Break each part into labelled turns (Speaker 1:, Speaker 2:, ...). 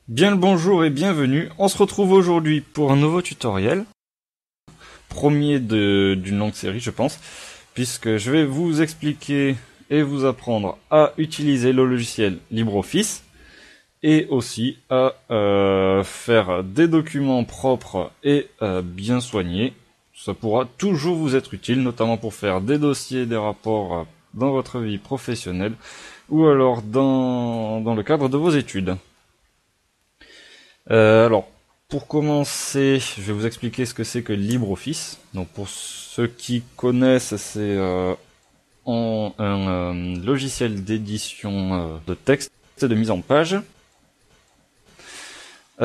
Speaker 1: Bien le bonjour et bienvenue, on se retrouve aujourd'hui pour un nouveau tutoriel, premier d'une longue série je pense, puisque je vais vous expliquer et vous apprendre à utiliser le logiciel LibreOffice, et aussi à faire des documents propres et bien soignés. Ça pourra toujours vous être utile, notamment pour faire des dossiers, des rapports dans votre vie professionnelle, ou alors dans le cadre de vos études. Alors, pour commencer, je vais vous expliquer ce que c'est que LibreOffice. Donc, pour ceux qui connaissent, c'est un logiciel d'édition de texte et de mise en page. Vous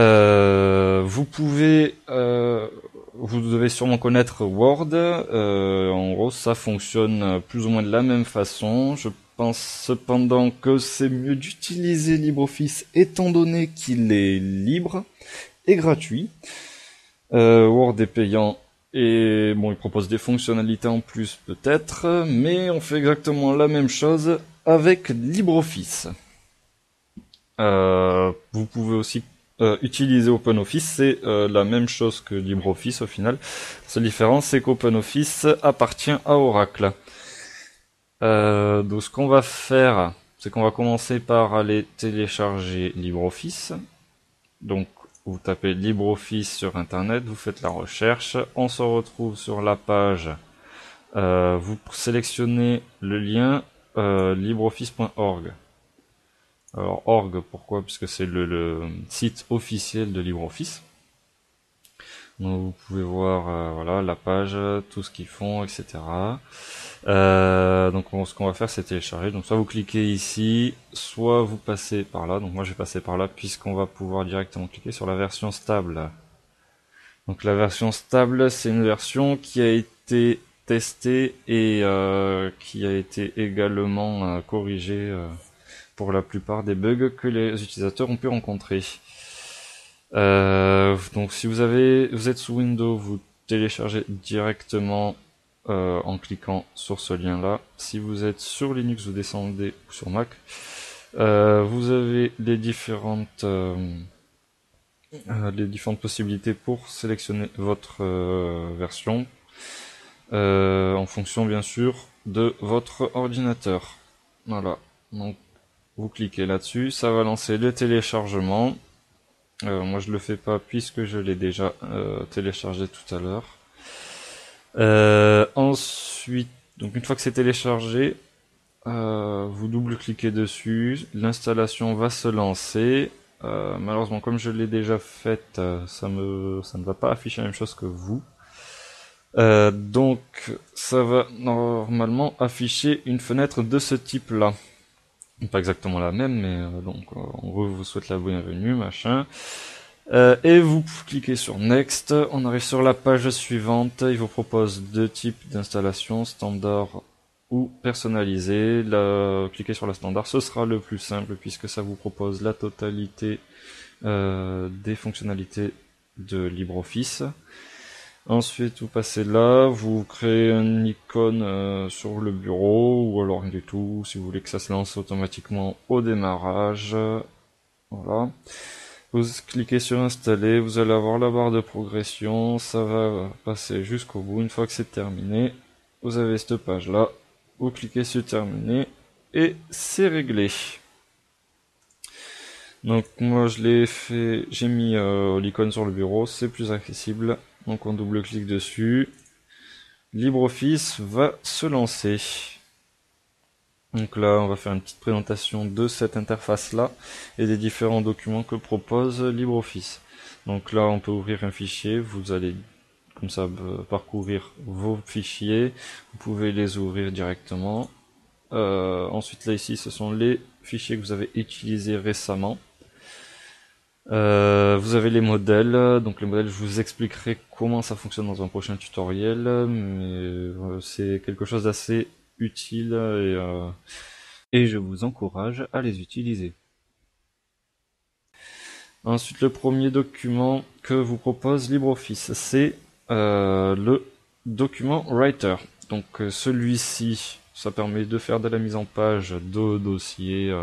Speaker 1: devez sûrement connaître Word. En gros, ça fonctionne plus ou moins de la même façon. Je pense cependant que c'est mieux d'utiliser LibreOffice étant donné qu'il est libre et gratuit. Word est payant et bon, il propose des fonctionnalités en plus peut-être, mais on fait exactement la même chose avec LibreOffice. Vous pouvez aussi utiliser OpenOffice, c'est la même chose que LibreOffice au final. La seule différence, c'est qu'OpenOffice appartient à Oracle. Donc ce qu'on va faire, c'est qu'on va commencer par aller télécharger LibreOffice. Donc vous tapez LibreOffice sur internet, vous faites la recherche, on se retrouve sur la page, vous sélectionnez le lien libreoffice.org. Alors org, pourquoi? Puisque c'est le site officiel de LibreOffice. Donc vous pouvez voir voilà la page, tout ce qu'ils font, etc. Donc ce qu'on va faire, c'est télécharger. Donc soit vous cliquez ici, soit vous passez par là. Donc moi je vais passer par là puisqu'on va pouvoir directement cliquer sur la version stable. Donc la version stable, c'est une version qui a été testée et qui a été également corrigée pour la plupart des bugs que les utilisateurs ont pu rencontrer. Donc si vous êtes sous Windows, vous téléchargez directement en cliquant sur ce lien là. Si vous êtes sur Linux, vous descendez ou sur Mac. Vous avez les différentes possibilités pour sélectionner votre version en fonction bien sûr de votre ordinateur. Voilà, donc vous cliquez là-dessus, ça va lancer le téléchargement. Moi je le fais pas puisque je l'ai déjà téléchargé tout à l'heure. Ensuite, donc une fois que c'est téléchargé, vous double-cliquez dessus, l'installation va se lancer. Malheureusement, comme je l'ai déjà faite, ça ne va pas afficher la même chose que vous. Donc, ça va normalement afficher une fenêtre de ce type-là. Pas exactement la même, mais donc en gros, vous souhaite la bienvenue, machin. Et vous cliquez sur Next, on arrive sur la page suivante, il vous propose deux types d'installation, standard ou personnalisé. Cliquez sur la standard, ce sera le plus simple puisque ça vous propose la totalité des fonctionnalités de LibreOffice. Ensuite vous passez là, vous créez une icône sur le bureau ou alors rien du tout si vous voulez que ça se lance automatiquement au démarrage. Voilà. Vous cliquez sur installer, vous allez avoir la barre de progression, ça va passer jusqu'au bout. Une fois que c'est terminé, vous avez cette page là, vous cliquez sur terminer et c'est réglé. Donc moi je l'ai fait, j'ai mis l'icône sur le bureau, c'est plus accessible. Donc on double-clique dessus, LibreOffice va se lancer. Donc là, on va faire une petite présentation de cette interface-là et des différents documents que propose LibreOffice. Donc là, on peut ouvrir un fichier, vous allez comme ça parcourir vos fichiers, vous pouvez les ouvrir directement. Ensuite là, ici, ce sont les fichiers que vous avez utilisés récemment. Vous avez les modèles, donc les modèles, je vous expliquerai comment ça fonctionne dans un prochain tutoriel, mais c'est quelque chose d'assez utile et je vous encourage à les utiliser. Ensuite, le premier document que vous propose LibreOffice, c'est le document Writer. Donc celui-ci, ça permet de faire de la mise en page de dossiers,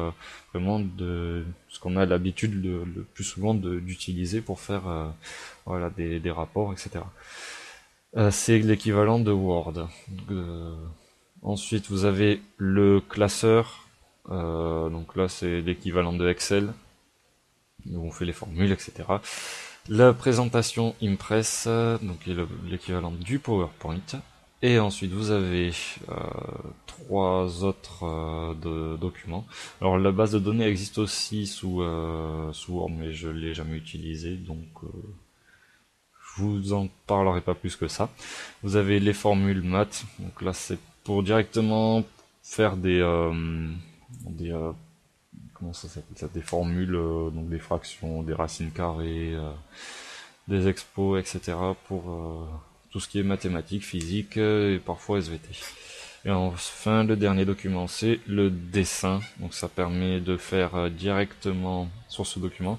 Speaker 1: vraiment de ce qu'on a l'habitude le plus souvent d'utiliser pour faire voilà, des rapports, etc. C'est l'équivalent de Word. Ensuite, vous avez le classeur. Donc là, c'est l'équivalent de Excel, où on fait les formules, etc. La présentation Impress, donc qui est l'équivalent du PowerPoint. Et ensuite, vous avez trois autres documents. Alors, la base de données existe aussi sous Word, mais je l'ai jamais utilisé, donc je vous en parlerai pas plus que ça. Vous avez les formules maths. Donc là, c'est pour directement faire des comment ça s'appelle ça, des formules, donc des fractions, des racines carrées, des expos, etc. pour tout ce qui est mathématiques, physique et parfois SVT. Et enfin, le dernier document, c'est le dessin. Donc ça permet de faire directement sur ce document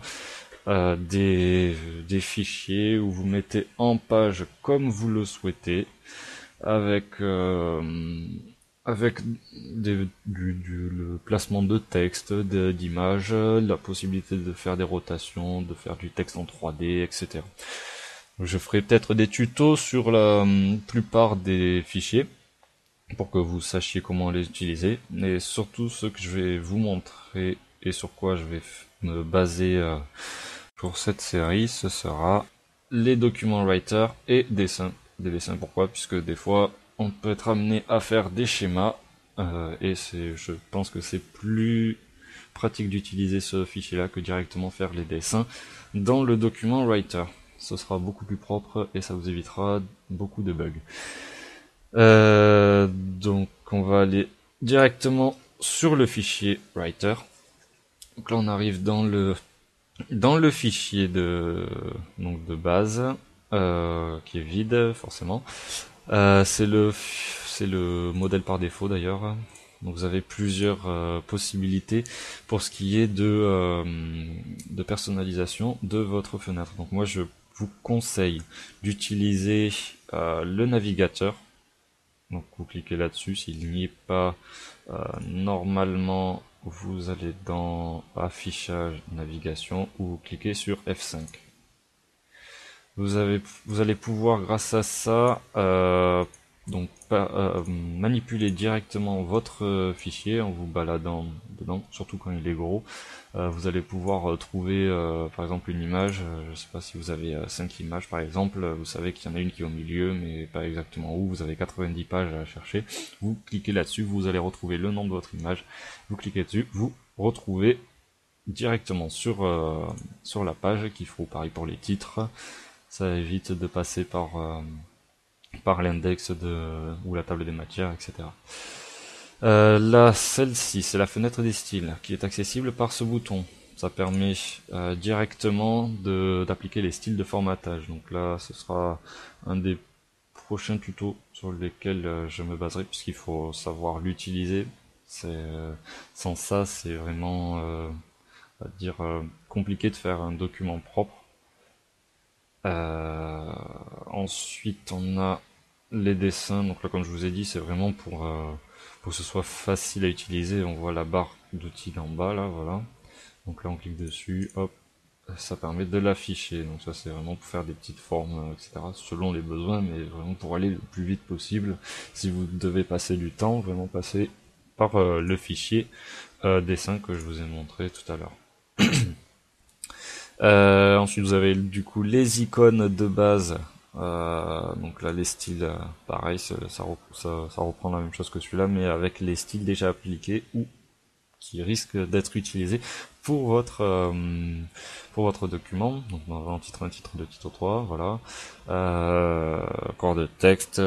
Speaker 1: des fichiers où vous mettez en page comme vous le souhaitez, avec le placement de texte, d'images, la possibilité de faire des rotations, de faire du texte en 3D, etc. Je ferai peut-être des tutos sur la plupart des fichiers pour que vous sachiez comment les utiliser, mais surtout ce que je vais vous montrer et sur quoi je vais me baser pour cette série, ce sera les documents writer et dessins. Des dessins, pourquoi? Puisque des fois, on peut être amené à faire des schémas, et je pense que c'est plus pratique d'utiliser ce fichier-là que directement faire les dessins dans le document writer. Ce sera beaucoup plus propre et ça vous évitera beaucoup de bugs. Donc on va aller directement sur le fichier writer. Donc là on arrive dans le fichier donc de base, qui est vide forcément. C'est le modèle par défaut d'ailleurs. Donc vous avez plusieurs possibilités pour ce qui est de personnalisation de votre fenêtre. Donc moi je vous conseille d'utiliser le navigateur. Donc vous cliquez là-dessus, s'il n'y est pas, normalement vous allez dans affichage navigation ou vous cliquez sur F5. Vous allez pouvoir grâce à ça manipuler directement votre fichier en vous baladant dedans, surtout quand il est gros. Vous allez pouvoir trouver par exemple une image, je ne sais pas si vous avez 5 images par exemple, vous savez qu'il y en a une qui est au milieu mais pas exactement où, vous avez 90 pages à chercher, vous cliquez là-dessus, vous allez retrouver le nom de votre image, vous cliquez dessus, vous retrouvez directement sur la page, qu'il faut pareil pour les titres. Ça évite de passer par l'index ou la table des matières, etc. Là, celle-ci, c'est la fenêtre des styles, qui est accessible par ce bouton. Ça permet directement d'appliquer les styles de formatage. Donc là, ce sera un des prochains tutos sur lesquels je me baserai, puisqu'il faut savoir l'utiliser. Sans ça, c'est vraiment compliqué de faire un document propre. Ensuite, on a les dessins. Donc là, comme je vous ai dit, c'est vraiment pour que ce soit facile à utiliser. On voit la barre d'outils en bas, là, voilà. Donc là, on clique dessus, hop, ça permet de l'afficher. Donc ça, c'est vraiment pour faire des petites formes, etc. selon les besoins, mais vraiment pour aller le plus vite possible. Si vous devez passer du temps, vraiment passer par le fichier dessin que je vous ai montré tout à l'heure. Ensuite, vous avez du coup les icônes de base. Donc là, les styles, pareil, ça reprend la même chose que celui-là, mais avec les styles déjà appliqués ou qui risquent d'être utilisés pour votre document. Donc on va en titre 1, titre 2, titre 3, voilà. Corps de texte,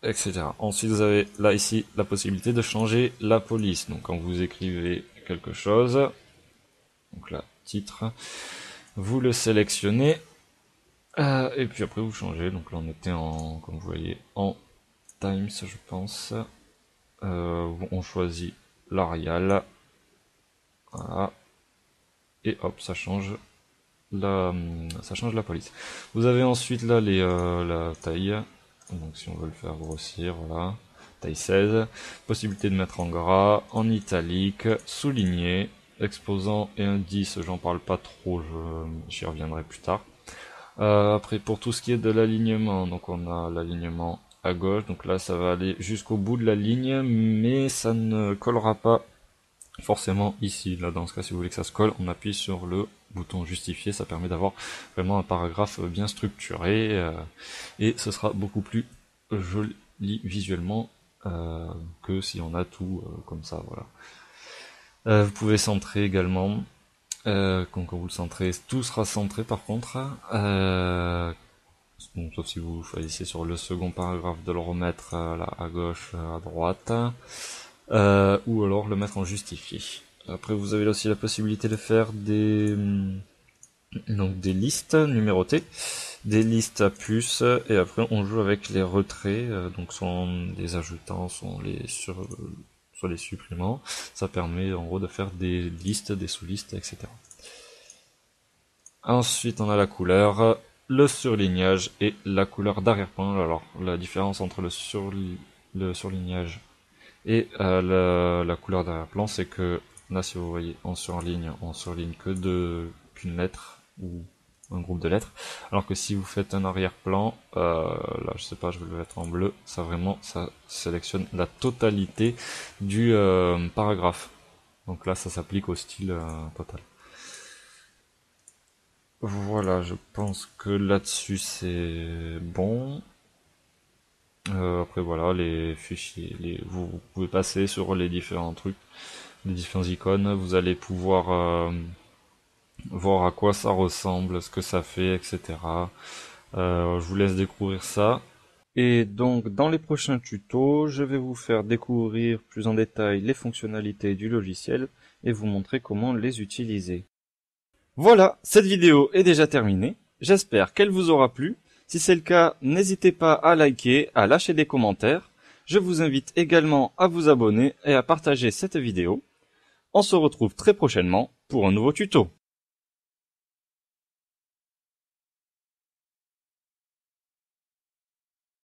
Speaker 1: etc. Ensuite, vous avez là ici la possibilité de changer la police. Donc quand vous écrivez quelque chose, donc là, titre, vous le sélectionnez et puis après vous changez. Donc là on était comme vous voyez, en Times je pense. On choisit l'Arial, voilà, et hop, ça change la police. Vous avez ensuite là la taille, donc si on veut le faire grossir, voilà, taille 16, possibilité de mettre en gras, en italique, souligné, exposant et indice, j'en parle pas trop, j'y reviendrai plus tard. Après, pour tout ce qui est de l'alignement, donc on a l'alignement à gauche, donc là ça va aller jusqu'au bout de la ligne, mais ça ne collera pas forcément ici. Là, dans ce cas, si vous voulez que ça se colle, on appuie sur le bouton justifier, ça permet d'avoir vraiment un paragraphe bien structuré, et ce sera beaucoup plus joli visuellement que si on a tout comme ça, voilà. Vous pouvez centrer également, quand vous le centrez, tout sera centré par contre, donc, sauf si vous choisissez sur le second paragraphe de le remettre là, à gauche, à droite, ou alors le mettre en justifié. Après, vous avez aussi la possibilité de faire donc des listes numérotées, des listes à puces, et après on joue avec les retraits, donc soit les ajoutant, soit les supprimant. Ça permet en gros de faire des listes, des sous-listes, etc. Ensuite, on a la couleur, le surlignage et la couleur d'arrière-plan. Alors, la différence entre le surlignage et la couleur d'arrière-plan, c'est que là, si vous voyez, on surligne qu'une lettre ou un groupe de lettres, alors que si vous faites un arrière-plan, là, je sais pas, je vais le mettre en bleu, ça sélectionne la totalité du paragraphe. Donc là, ça s'applique au style total. Voilà, je pense que là-dessus c'est bon. Après voilà, les fichiers, vous pouvez passer sur les différents trucs, les différentes icônes, vous allez pouvoir voir à quoi ça ressemble, ce que ça fait, etc. Je vous laisse découvrir ça. Et donc dans les prochains tutos, je vais vous faire découvrir plus en détail les fonctionnalités du logiciel et vous montrer comment les utiliser. Voilà, cette vidéo est déjà terminée. J'espère qu'elle vous aura plu. Si c'est le cas, n'hésitez pas à liker, à lâcher des commentaires. Je vous invite également à vous abonner et à partager cette vidéo. On se retrouve très prochainement pour un nouveau tuto.